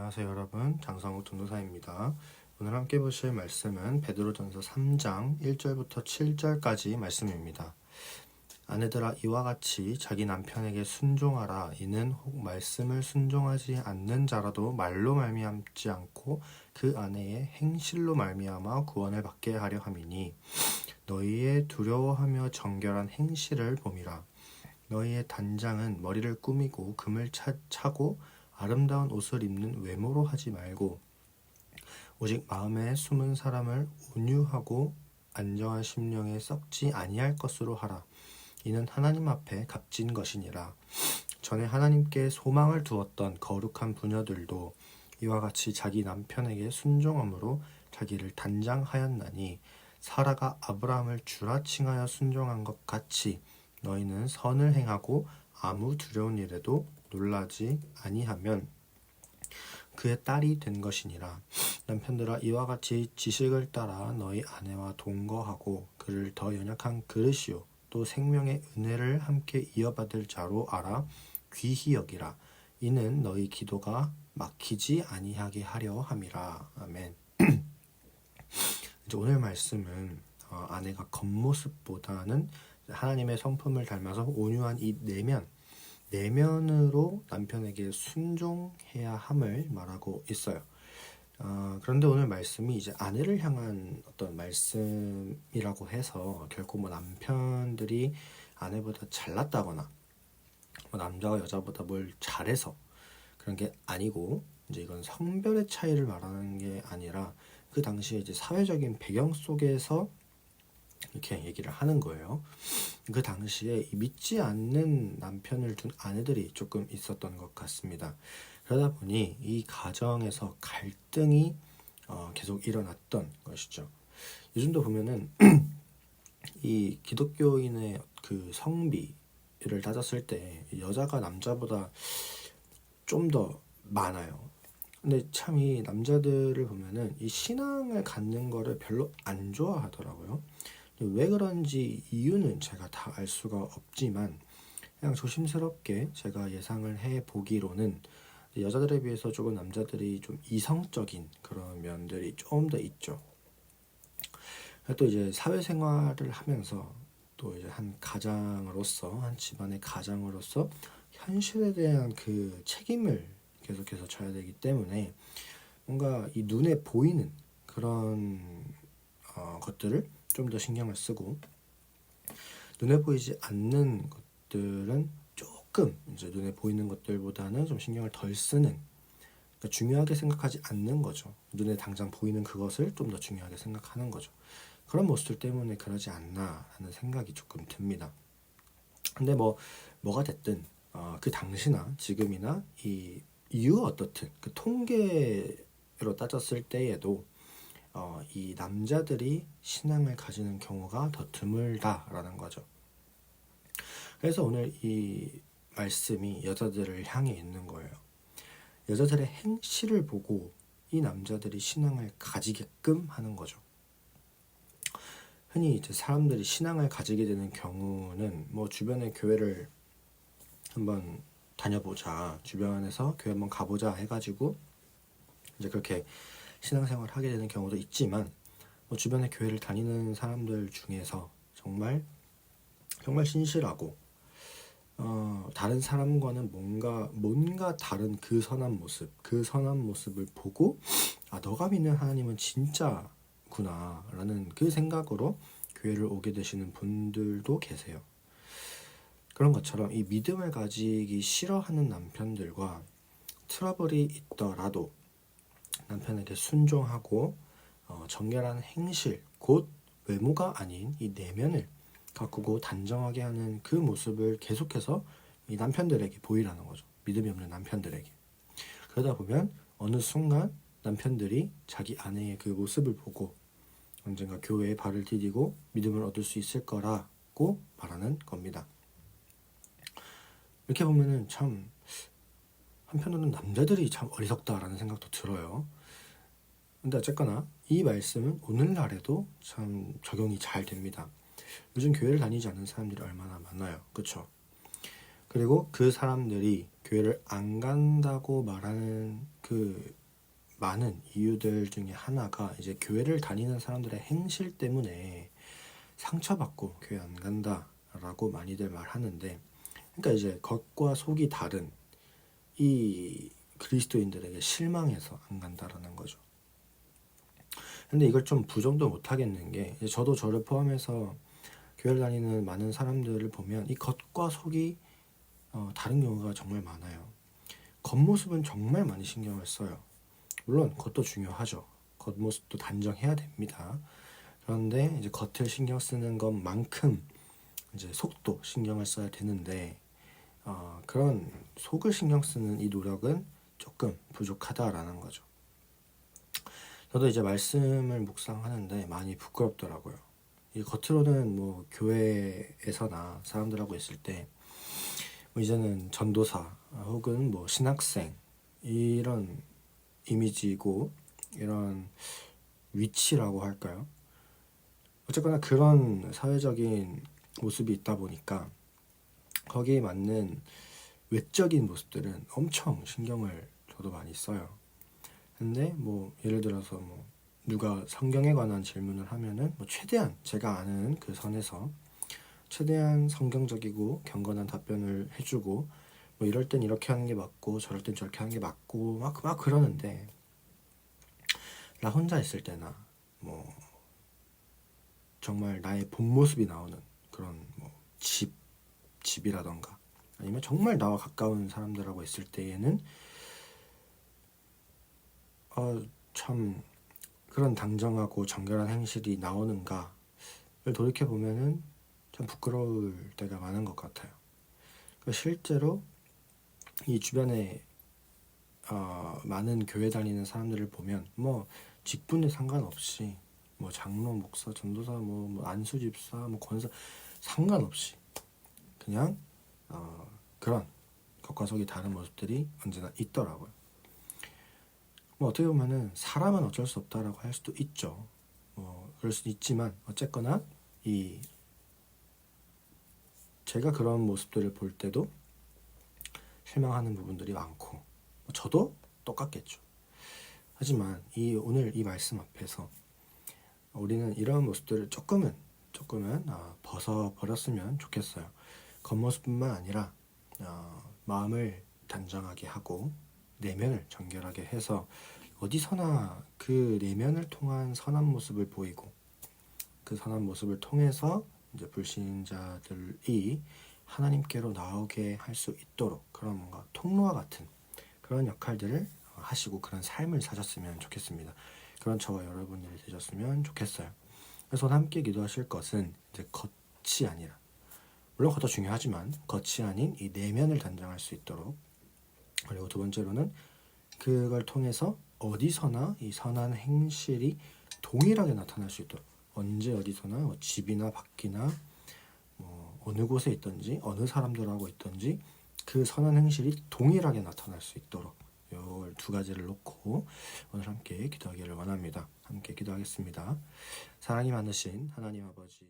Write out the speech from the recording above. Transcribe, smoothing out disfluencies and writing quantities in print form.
안녕하세요 여러분, 장성욱 전도사입니다. 오늘 함께 보실 말씀은 베드로전서 3장 1절부터 7절까지 말씀입니다. 아내들아, 이와 같이 자기 남편에게 순종하라. 이는 혹 말씀을 순종하지 않는 자라도 말로 말미암지 않고 그 아내의 행실로 말미암아 구원을 받게 하려 함이니, 너희의 두려워하며 정결한 행실을 봄이라. 너희의 단장은 머리를 꾸미고 금을 차고 아름다운 옷을 입는 외모로 하지 말고, 오직 마음에 숨은 사람을 온유하고 안정한 심령에 썩지 아니할 것으로 하라. 이는 하나님 앞에 값진 것이니라. 전에 하나님께 소망을 두었던 거룩한 부녀들도 이와 같이 자기 남편에게 순종함으로 자기를 단장하였나니, 사라가 아브라함을 주라 칭하여 순종한 것 같이 너희는 선을 행하고 아무 두려운 일에도 놀라지 아니하면 그의 딸이 된 것이니라. 남편들아, 이와 같이 지식을 따라 너희 아내와 동거하고 그를 더 연약한 그릇이요 또 생명의 은혜를 함께 이어받을 자로 알아 귀히 여기라. 이는 너희 기도가 막히지 아니하게 하려 함이라. 아멘. 이제 오늘 말씀은 아내가 겉모습보다는 하나님의 성품을 닮아서 온유한 이 내면으로 남편에게 순종해야 함을 말하고 있어요. 그런데 오늘 말씀이 이제 아내를 향한 어떤 말씀이라고 해서 결코 뭐 남편들이 아내보다 잘났다거나 뭐 남자가 여자보다 뭘 잘해서 그런 게 아니고, 이제 이건 성별의 차이를 말하는 게 아니라 그 당시에 이제 사회적인 배경 속에서 이렇게 얘기를 하는 거예요. 그 당시에 믿지 않는 남편을 둔 아내들이 조금 있었던 것 같습니다. 그러다 보니 이 가정에서 갈등이 계속 일어났던 것이죠. 요즘도 보면은 이 기독교인의 그 성비를 따졌을 때 여자가 남자보다 좀 더 많아요. 근데 참 이 남자들을 보면은 이 신앙을 갖는 거를 별로 안 좋아하더라고요. 왜 그런지 이유는 제가 다 알 수가 없지만, 그냥 조심스럽게 제가 예상을 해 보기로는 여자들에 비해서 조금 남자들이 좀 이성적인 그런 면들이 좀 더 있죠. 또 이제 사회생활을 하면서 또 이제 한 가장으로서, 한 집안의 가장으로서 현실에 대한 그 책임을 계속해서 져야 되기 때문에 뭔가 이 눈에 보이는 그런 것들을 좀 더 신경을 쓰고, 눈에 보이지 않는 것들은 조금 이제 눈에 보이는 것들보다는 좀 신경을 덜 쓰는, 그러니까 중요하게 생각하지 않는 거죠. 눈에 당장 보이는 그것을 좀 더 중요하게 생각하는 거죠. 그런 모습들 때문에 그러지 않나 하는 생각이 조금 듭니다. 근데 뭐가 됐든 그 당시나 지금이나 이 이유가 어떻든 그 통계로 따졌을 때에도 이 남자들이 신앙을 가지는 경우가 더 드물다라는 거죠. 그래서 오늘 이 말씀이 여자들을 향해 있는 거예요. 여자들의 행실을 보고 이 남자들이 신앙을 가지게끔 하는 거죠. 흔히 이제 사람들이 신앙을 가지게 되는 경우는 뭐 주변의 교회를 한번 다녀보자, 주변에서 교회 한번 가보자 해가지고 이제 그렇게 신앙생활을 하게 되는 경우도 있지만, 뭐 주변에 교회를 다니는 사람들 중에서 정말 신실하고 다른 사람과는 뭔가 다른 그 선한 모습을 보고, 너가 믿는 하나님은 진짜구나 라는 그 생각으로 교회를 오게 되시는 분들도 계세요. 그런 것처럼 이 믿음을 가지기 싫어하는 남편들과 트러블이 있더라도 남편에게 순종하고 정결한 행실, 곧 외모가 아닌 이 내면을 가꾸고 단정하게 하는 그 모습을 계속해서 이 남편들에게 보이라는 거죠. 믿음이 없는 남편들에게. 그러다 보면 어느 순간 남편들이 자기 아내의 그 모습을 보고 언젠가 교회에 발을 디디고 믿음을 얻을 수 있을 거라고 말하는 겁니다. 이렇게 보면은 참 한편으로는 남자들이 참 어리석다라는 생각도 들어요. 근데 어쨌거나 이 말씀은 오늘날에도 참 적용이 잘 됩니다. 요즘 교회를 다니지 않는 사람들이 얼마나 많아요. 그렇죠? 그리고 그 사람들이 교회를 안 간다고 말하는 그 많은 이유들 중에 하나가 이제 교회를 다니는 사람들의 행실 때문에 상처받고 교회 안 간다라고 많이들 말하는데, 그러니까 이제 겉과 속이 다른 이 그리스도인들에게 실망해서 안 간다라는 거죠. 근데 이걸 좀 부정도 못 하겠는 게, 저도 저를 포함해서 교회를 다니는 많은 사람들을 보면 이 겉과 속이 다른 경우가 정말 많아요. 겉모습은 정말 많이 신경을 써요. 물론 겉도 중요하죠. 겉모습도 단정해야 됩니다. 그런데 이제 겉을 신경 쓰는 것만큼 이제 속도 신경을 써야 되는데, 그런 속을 신경 쓰는 이 노력은 조금 부족하다라는 거죠. 저도 이제 말씀을 묵상하는데 많이 부끄럽더라고요. 이 겉으로는 뭐 교회에서나 사람들하고 있을 때 뭐 이제는 전도사 혹은 뭐 신학생 이런 이미지고 이런 위치라고 할까요? 어쨌거나 그런 사회적인 모습이 있다 보니까 거기에 맞는 외적인 모습들은 엄청 신경을 저도 많이 써요. 근데 뭐 예를 들어서 뭐 누가 성경에 관한 질문을 하면은 뭐 최대한 제가 아는 그 선에서 최대한 성경적이고 경건한 답변을 해주고, 뭐 이럴 땐 이렇게 하는 게 맞고 저럴 땐 저렇게 하는 게 맞고 막 그러는데, 나 혼자 있을 때나 뭐 정말 나의 본 모습이 나오는 그런 뭐 집이라던가 아니면 정말 나와 가까운 사람들하고 있을 때에는 참 그런 당정하고 정결한 행실이 나오는가를 돌이켜보면은 참 부끄러울 때가 많은 것 같아요. 실제로 이 주변에 많은 교회 다니는 사람들을 보면 뭐 직분에 상관없이 뭐 장로, 목사, 전도사, 뭐 안수 집사, 뭐 권사 상관없이 그냥 그런 겉과 속이 다른 모습들이 언제나 있더라고요. 뭐 어떻게 보면은 사람은 어쩔 수 없다라고 할 수도 있죠. 뭐 그럴 수도 있지만 어쨌거나 이 제가 그런 모습들을 볼 때도 실망하는 부분들이 많고 저도 똑같겠죠. 하지만 오늘 이 말씀 앞에서 우리는 이런 모습들을 조금은 벗어버렸으면 좋겠어요. 겉모습뿐만 아니라 마음을 단정하게 하고 내면을 정결하게 해서 어디서나 그 내면을 통한 선한 모습을 보이고, 그 선한 모습을 통해서 이제 불신자들이 하나님께로 나오게 할 수 있도록 그런 뭔가 통로와 같은 그런 역할들을 하시고 그런 삶을 사셨으면 좋겠습니다. 그런 저와 여러분들이 되셨으면 좋겠어요. 그래서 함께 기도하실 것은 이제 겉이 아니라, 물론 겉도 중요하지만 겉이 아닌 이 내면을 단장할 수 있도록, 그리고 두 번째로는 그걸 통해서 어디서나 이 선한 행실이 동일하게 나타날 수 있도록, 언제 어디서나 뭐 집이나 밖이나 뭐 어느 곳에 있든지 어느 사람들하고 있든지 그 선한 행실이 동일하게 나타날 수 있도록 이 두 가지를 놓고 오늘 함께 기도하기를 원합니다. 함께 기도하겠습니다. 사랑이 많으신 하나님 아버지,